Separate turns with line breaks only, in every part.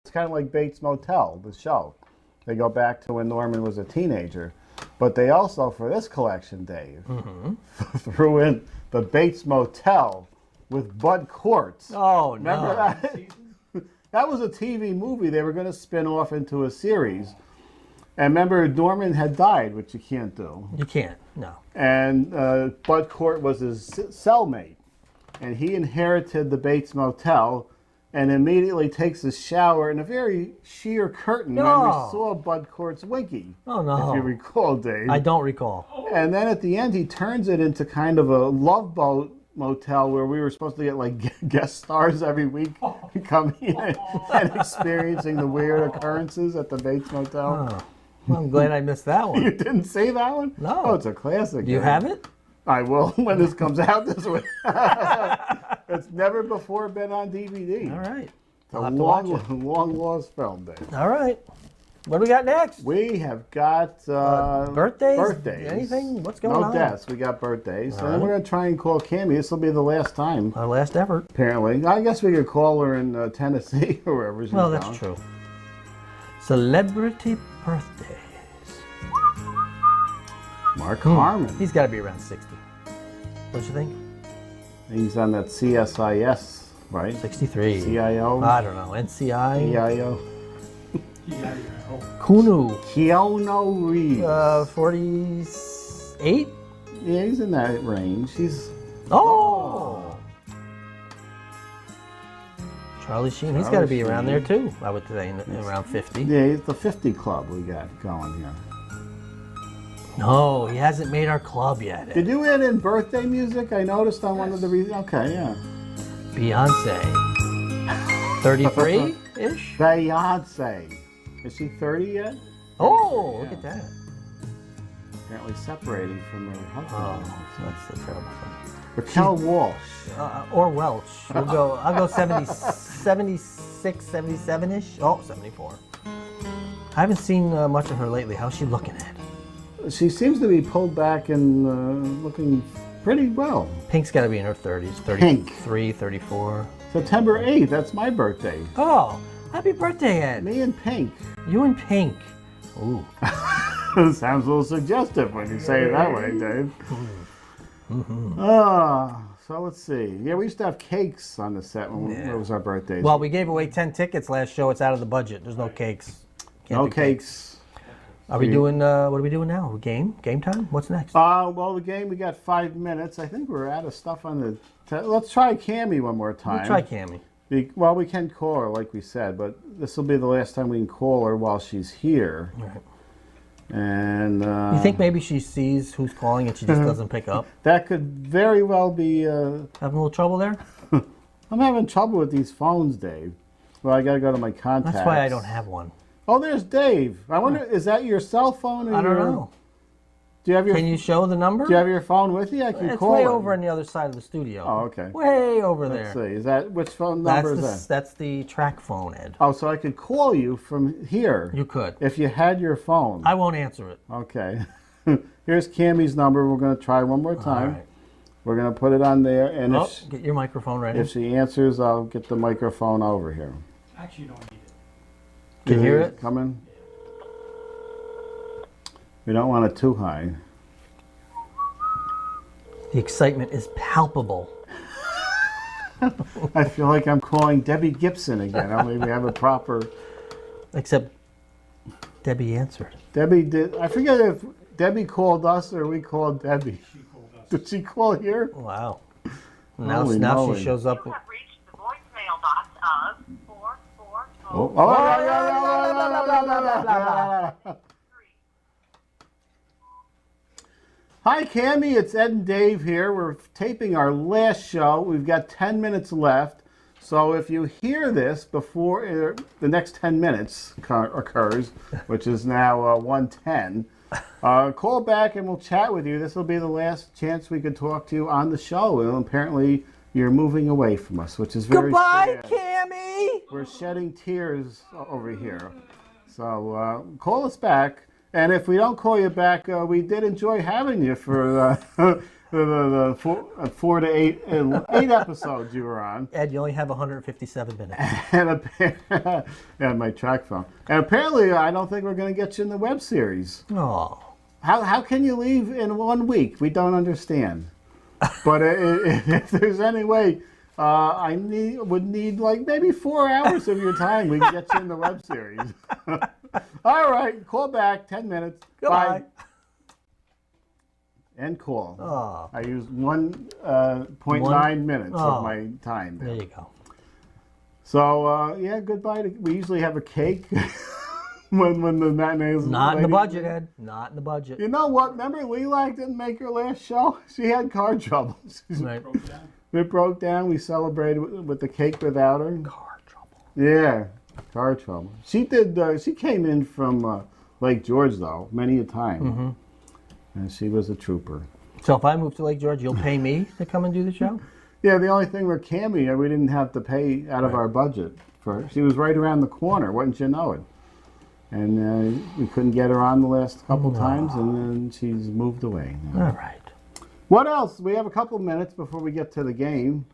It's kind of like Bates Motel, the show. They go back to when Norman was a teenager. But they also, for this collection, Dave, threw in the Bates Motel with Bud Quartz.
Oh,
Remember
no.
that? That was a TV movie they were going to spin off into a series. And remember, Norman had died, which you can't do.
You can't, no.
And Bud Quartz was his cellmate. And he inherited the Bates Motel and immediately takes a shower in a very sheer curtain when we
No.
saw Bud Quartz Winky.
Oh, no.
If you recall, Dave.
I don't recall.
And then at the end, he turns it into kind of a Love Boat motel where we were supposed to get like guest stars every week coming in and experiencing the weird occurrences at the Bates Motel.
Oh. Well, I'm glad I missed that
You
one.
didn't see that one?
No.
Oh, it's a classic.
Do you have it?
I will when this comes out this week. It's never before been on DVD.
All right.
It's a
I'll have to watch it.
long lost film, Dave.
All right. What do we got next?
We have got
Birthdays?
Birthdays.
Anything? What's going on?
No deaths. We got birthdays.
All
And then
right.
we're going to try and call Cammie. This will be the last time,
Our last effort.
apparently. I guess we could call her in Tennessee or wherever she's
Well,
going.
that's true. Celebrity birthdays.
Mark Harmon.
He's got to be around 60. Don't you think?
He's on that CSIS, right?
63.
CIO?
I don't know. NCI?
CIO?
Kunu.
Keanu Reeves.
48?
Yeah, he's in that range. He's
Oh! Charlie Sheen. He's got to be around there too, I would say, around 50.
yeah, he's the 50 club we got going here.
No, he hasn't made our club yet.
Did you add in birthday music? I noticed on one of the reasons. Okay, yeah.
Beyonce. 33-ish?
Beyonce. Is she 30 yet?
Oh, look at that.
Apparently separating from her husband.
Oh, that's the terrible thing.
Raquel Walsh.
Or Welch. I'll go 70, 76, 77-ish. Oh, 74. I haven't seen much of her lately. How's she looking at?
She seems to be pulled back and looking pretty well.
Pink's got to be in her 30s.
Pink.
33, 34.
September 8th, that's my birthday.
Oh, happy birthday, Ed.
Me and Pink.
You and Pink. Ooh.
Sounds a little suggestive when you say it that way, Dave. So let's see. Yeah, we used to have cakes on the set when it was our birthdays.
Well, we gave away 10 tickets last show. It's out of the budget. There's no cakes. Can't
no
do
cakes.
Are we doing, what are we doing now? Game? Game time? What's next?
Well, the game, we got 5 minutes. I think we're out of stuff on the... Let's try Cammie one more time.
We'll try Cammie.
Well, we can call her, like we said, but this will be the last time we can call her while she's here.
Right.
And
You think maybe she sees who's calling and she just doesn't pick up?
that could very well be...
Having a little trouble there?
I'm having trouble with these phones, Dave. Well, I got to go to my contacts.
That's why I don't have one.
Oh, there's Dave. I wonder, is that your cell phone? Or
I don't
your,
know.
Do you have your...
Can you show the number?
Do you have your phone with you? I can
It's
call
way
her.
over on the other side of the studio.
Oh, okay.
Way over
Let's
there.
see. Is that which phone number is that?
That's the track phone, Ed.
Oh, so I could call you from here.
You could.
If you had your phone.
I won't answer it.
Okay. Here's Cammie's number. We're going to try one more time.
All right.
We're going to put it on there, and
Oh, get your microphone ready.
if she answers, I'll get the microphone over here.
Actually, you don't need it.
Can you hear it?
Coming. We don't want it too high.
The excitement is palpable.
I feel like I'm calling Debbie Gibson again. Only we have a proper.
Except Debbie answered.
Debbie did. I forget if Debbie called us or we called Debbie.
She called us.
Did she call here?
Wow. Now
Holy
she
moly.
shows up.
You have reached the voicemail box of 440.
Oh, Hi, Cammie. It's Ed and Dave here. We're taping our last show. We've got 10 minutes left. So if you hear this before the next 10 minutes occurs, which is now 1:10, call back and we'll chat with you. This will be the last chance we could talk to you on the show. And apparently you're moving away from us, which is very
Goodbye,
sad.
Cammie!
We're shedding tears over here. So call us back. And if we don't call you back, we did enjoy having you for the 8 episodes you were on.
Ed, you only have 157 minutes.
And my track phone. And apparently, I don't think we're going to get you in the web series.
Oh.
How can you leave in 1 week? We don't understand. But if there's any way, I would need like maybe 4 hours of your time. We can get you in the web series. All right, call back. 10 minutes.
Goodbye.
Bye. End call.
Oh.
I used 1.9 minutes of my time
There you go.
So yeah, goodbye. We usually have a cake when the matinees.
Not in the budget, Ed. Not in the budget.
You know what? Remember Lilac didn't make her last show? She had car trouble.
Right.
It broke down. We celebrated with the cake without her.
Car trouble.
Yeah, car trouble. She did. She came in from Lake George though, many a time, and she was a trooper.
So if I move to Lake George, you'll pay me to come and do the show?
Yeah, the only thing with Cammie, we didn't have to pay out of our budget for her. She was right around the corner, wouldn't you know it? And we couldn't get her on the last couple times, and then she's moved away.
All right.
What else? We have a couple minutes before we get to the game.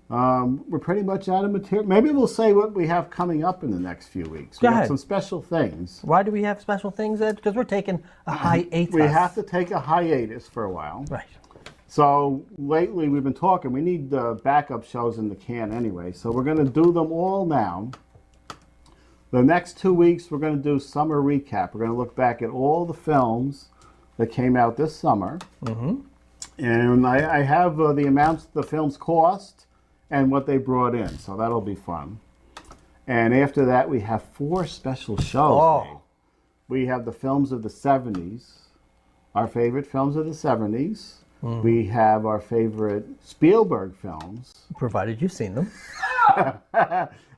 We're pretty much out of material. Maybe we'll say what we have coming up in the next few weeks.
Go
We have
ahead.
some special things.
Why do we have special things, Ed? Because we're taking a hiatus.
We have to take a hiatus for a while.
Right.
So lately we've been talking. We need backup shows in the can anyway. So we're going to do them all now. The next 2 weeks we're going to do summer recap. We're going to look back at all the films that came out this summer. And I have the amounts the films cost and what they brought in. So that'll be fun. And after that we have 4 special shows.
Oh.
Dave. We have the films of the 70s, our favorite films of the 70s. We have our favorite Spielberg films.
Provided you've seen them.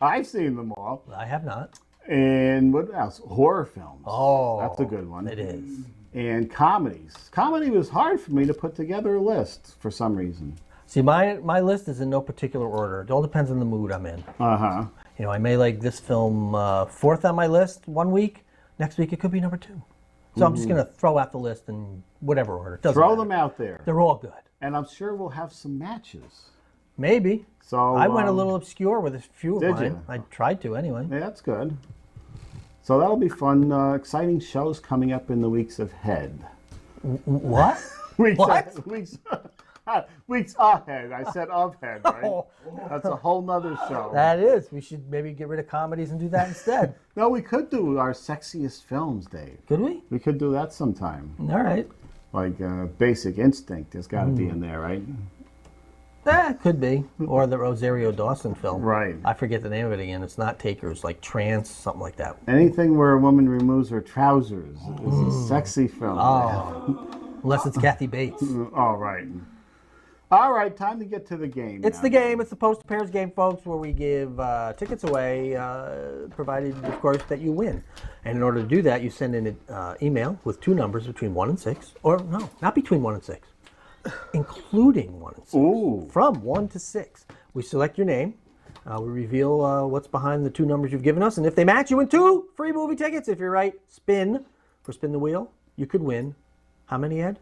I've seen them all.
I have not.
And what else? Horror films.
Oh.
That's a good one.
It is.
And comedies. Comedy was hard for me to put together a list for some reason.
See, my list is in no particular order. It all depends on the mood I'm in.
Uh-huh.
You know, I may like this film 4th on my list 1 week. Next week it could be number 2. So I'm just going to throw out the list in whatever order. Doesn't
Throw
matter.
them out there.
They're all good.
And I'm sure we'll have some matches.
Maybe.
So
I went a little obscure with a few of
did
mine.
you?
I tried to anyway.
Yeah, that's good. So that'll be fun. Exciting shows coming up in the weeks ahead.
What?
Weeks
What?
Weeks ahead. I said of head, right?
Oh.
That's a whole nother show.
That is. We should maybe get rid of comedies and do that instead.
No, we could do our sexiest films, Dave.
Could we?
We could do that sometime.
All right.
Like Basic Instinct has got to be in there, right?
Could be. Or the Rosario Dawson film.
Right.
I forget the name of it again. It's not Takers, like Trance, something like that.
Anything where a woman removes her trousers is a sexy film.
Oh. Unless it's Kathy Bates.
All right. All right, time to get to the game.
It's
now.
the game. It's the Post Pairs game, folks, where we give tickets away, provided, of course, that you win. And in order to do that, you send in an email with 2 numbers between 1 and 6. Or, no, not between 1 and 6. Including 1 and 6.
Ooh.
From 1 to 6. We select your name. We reveal what's behind the 2 numbers you've given us. And if they match, you win 2 free movie tickets. If you're right, spin the wheel. You could win. How many, Ed?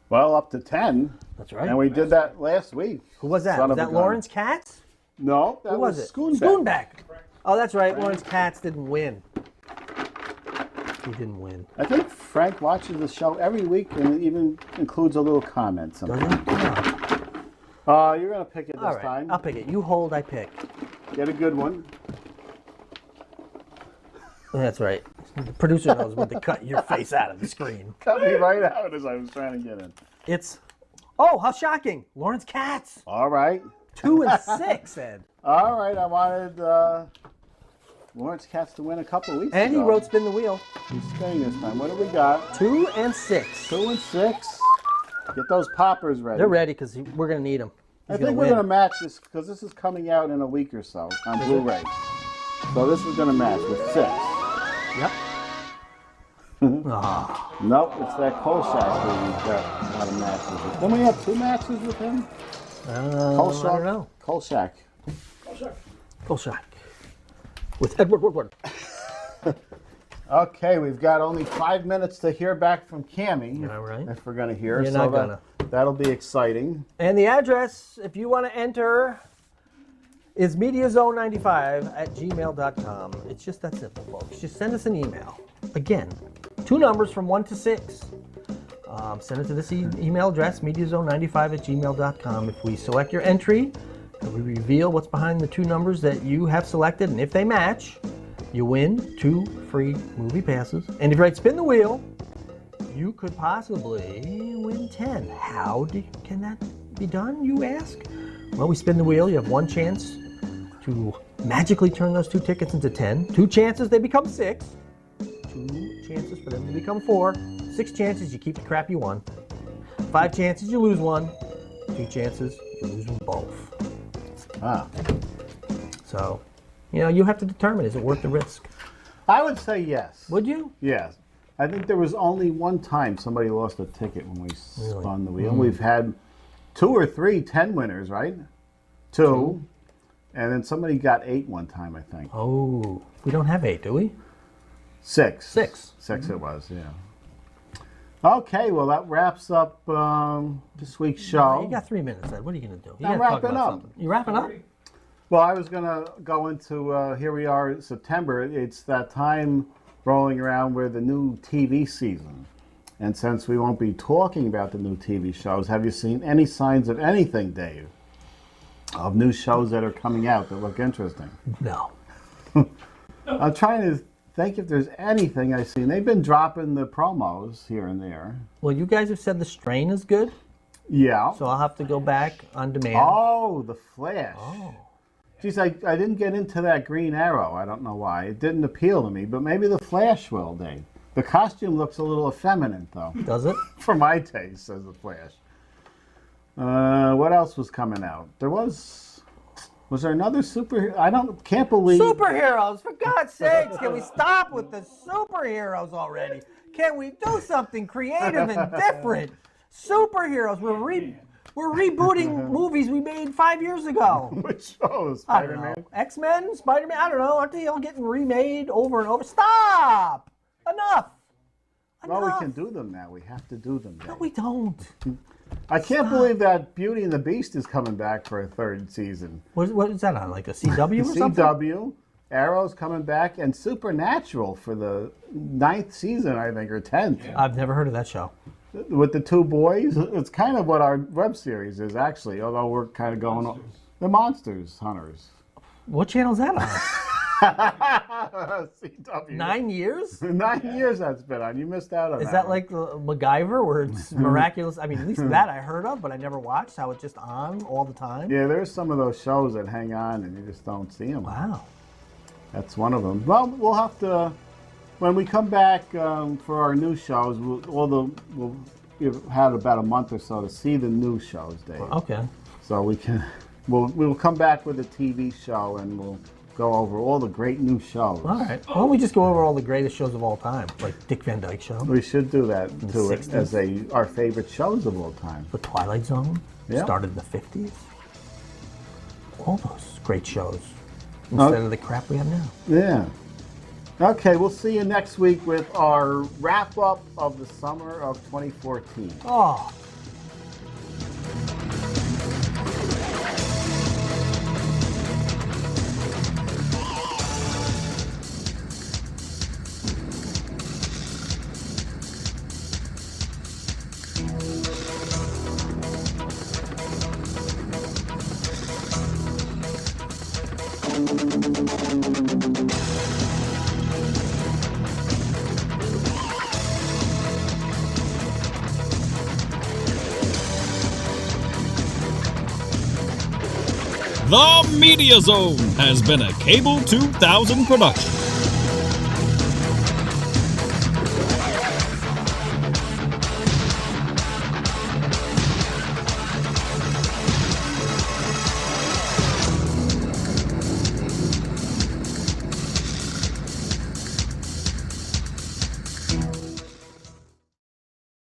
Well, up to 10.
That's right.
And we did that last week.
Who was that?
Son
Was
of a
that
gun.
Lawrence Katz?
No, that
Who was it?
Schoonbeck.
Oh, that's right. Lawrence Katz didn't win. He didn't win.
I think Frank watches the show every week and even includes a little comment
Does
sometimes.
he? Oh.
You're going to pick it this
All right.
time.
I'll pick it. You hold, I pick.
Get a good one.
That's right. The producer knows when to cut your face out of the screen.
Cut me right out as I was trying to get in.
It's, oh, how shocking. Lawrence Katz.
All right.
2 and 6, Ed.
All right. I wanted Lawrence Katz to win a couple weeks
And he
ago.
wrote Spin the Wheel.
He's staying this time. What do we got?
2 and 6.
2 and 6. Get those poppers ready.
They're ready because we're going to need them.
I think we're going to match this because this is coming out in a week or so on Blu-ray. So this is going to match with 6.
Yep. Ah.
Nope, it's that Kolchak who we've got a lot of matches with. Don't we have 2 matches with him?
I don't know.
Kolchak.
Kolchak. With Edward Woodward.
Okay, we've got only 5 minutes to hear back from Cammie.
All right.
If we're going to hear.
You're not gonna.
That'll be exciting.
And the address, if you want to enter, is mediazone95@gmail.com. It's just that simple, folks. Just send us an email. Again, 2 numbers from 1 to 6. Send it to this email address, mediazone95@gmail.com. If we select your entry, we reveal what's behind the 2 numbers that you have selected, and if they match, you win 2 free movie passes. And if you write spin the wheel, you could possibly win 10. How can that be done, you ask? Well, we spin the wheel. You have 1 chance to magically turn those 2 tickets into 10. 2 chances they become 6. 2 chances for them to become 4. 6 chances you keep the crap you won. 5 chances you lose 1. 2 chances you lose them both.
Ah.
So, you have to determine, is it worth the risk?
I would say yes.
Would you?
Yes. I think there was only one time somebody lost a ticket when we spun the wheel. We've had 2 or 3 10 winners, right? 2. And then somebody got 8 one time, I think.
Oh, we don't have 8, do we?
6.
6.
6 it was, yeah. Okay, well, that wraps up this week's show.
You got 3 minutes, Ed. What are you going to do? You
I'm
gotta talk
wrapping
about
up.
something. You wrapping up?
Well, I was going to go into, here we are in September. It's that time rolling around where the new TV season. And since we won't be talking about the new TV shows, have you seen any signs of anything, Dave? Of new shows that are coming out that look interesting?
No.
I'm trying to think if there's anything I've seen. They've been dropping the promos here and there.
Well, you guys have said The Strain is good,
Yeah.
so I'll have to go back on demand.
Oh, The Flash.
Oh.
Geez, I didn't get into that Green Arrow. I don't know why. It didn't appeal to me, but maybe The Flash will, Dave. The costume looks a little effeminate, though,
Does it?
for my taste, says The Flash. What else was coming out? Was there another can't believe.
Superheroes, for God's sakes, can we stop with the superheroes already? Can we do something creative and different? Superheroes, we're rebooting movies we made 5 years ago.
Which shows?
I don't know. X-Men, Spider-Man, I don't know. Aren't they all getting remade over and over? Stop! Enough!
Well, we
Enough.
can do them now. We have to do them.
No,
Dave.
we don't.
I can't believe that Beauty and the Beast is coming back for a 3rd season.
What is that on? Like a CW or something?
CW, Arrow's coming back, and Supernatural for the 9th season, I think, or 10th.
I've never heard of that show.
With the 2 boys, it's kind of what our web series is, actually, although we're kind of going on. The Monsters Hunters.
What channel is that on?
CW.
9 years?
9 years that's been on. You missed out on that.
Is that
one.
like MacGyver, where it's miraculous? I mean, at least that I heard of, but I never watched. How it's just on all the time.
Yeah, there's some of those shows that hang on and you just don't see them.
Wow.
That's one of them. Well, we'll have to, when we come back for our new shows, we've had about a month or so to see the new shows, Dave.
Okay.
So we'll come back with a TV show and we'll go over all the great new shows.
All right. Why don't we just go over all the greatest shows of all time, like Dick Van Dyke Show,
We should do that too,
60s.
as our favorite shows of all time.
The Twilight Zone,
Yeah.
started in the 50s. All those great shows instead of the crap we have now.
Yeah. Okay, we'll see you next week with our wrap up of the summer of 2014.
Oh.
The Media Zone has been a Cable 2000 production.